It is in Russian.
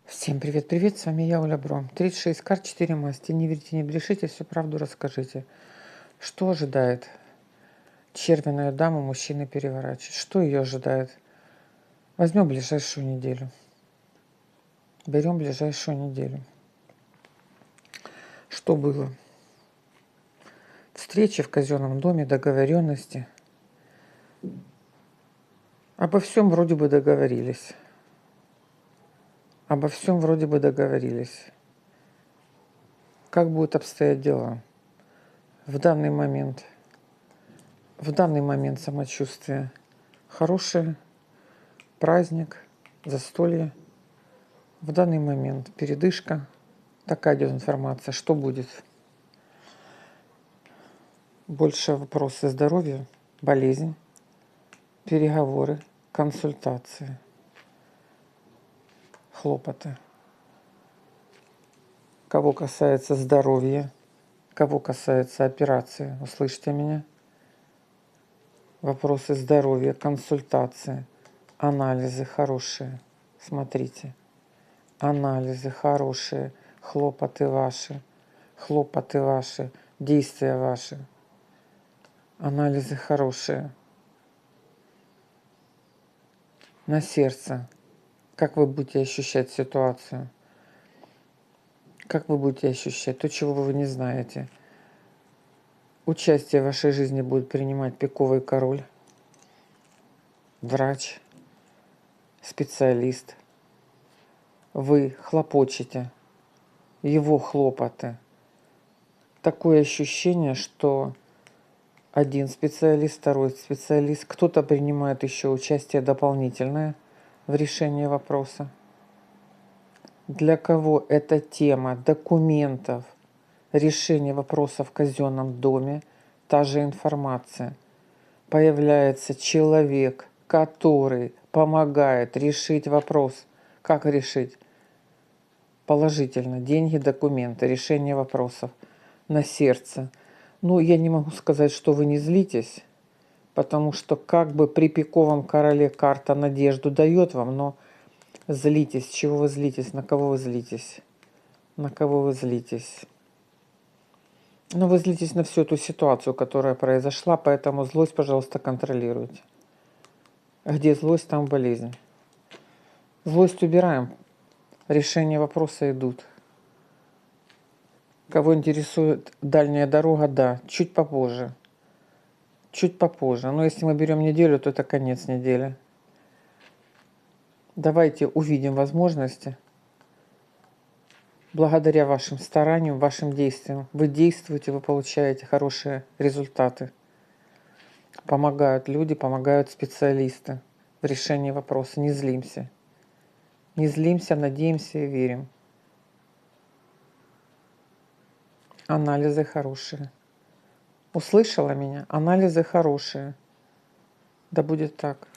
Всем привет-привет, с вами я, Оля Бром. 36 карт, 4 масти. Не верьте, не брешите, всю правду расскажите. Что ожидает червяную даму мужчины переворачивать? Что ее ожидает? Возьмем ближайшую неделю. Берем ближайшую неделю. Что было? Встречи в казенном доме, договоренности. Обо всем вроде бы договорились. Обо всем вроде бы договорились. Как будут обстоять дела? В данный момент самочувствие хорошее, праздник, застолье. В данный момент передышка. Такая идет информация. Что будет? Больше вопросы здоровья, болезнь, переговоры, консультации, хлопоты. Кого касается здоровья, кого касается операции, услышьте меня. Вопросы здоровья, консультации, анализы хорошие. Смотрите. Анализы хорошие, хлопоты ваши, действия ваши. Анализы хорошие. На сердце. Как вы будете ощущать ситуацию? Как вы будете ощущать то, чего вы не знаете? Участие в вашей жизни будет принимать пиковый король, врач, специалист. Вы хлопочете, его хлопоты. Такое ощущение, что один специалист, второй специалист, кто-то принимает еще участие дополнительное в решении вопроса. Для кого эта тема документов, решения вопросов в казенном доме, та же информация. Появляется человек, который помогает решить вопрос. Как решить? Положительно. Деньги, документы, решение вопросов на сердце. Ну, я не могу сказать, что вы не злитесь, потому что как бы при пиковом короле карта надежду дает вам, но злитесь. Чего вы злитесь? На кого вы злитесь? На кого вы злитесь? Ну, вы злитесь на всю эту ситуацию, которая произошла, поэтому злость, пожалуйста, контролируйте. Где злость, там болезнь. Злость убираем. Решения вопроса идут. Кого интересует дальняя дорога, да, чуть попозже. Чуть попозже. Но если мы берем неделю, то это конец недели. Давайте увидим возможности. Благодаря вашим стараниям, вашим действиям. Вы действуете, вы получаете хорошие результаты. Помогают люди, помогают специалисты в решении вопроса. Не злимся. Не злимся, надеемся и верим. Анализы хорошие. Услышала меня? Анализы хорошие. Да будет так.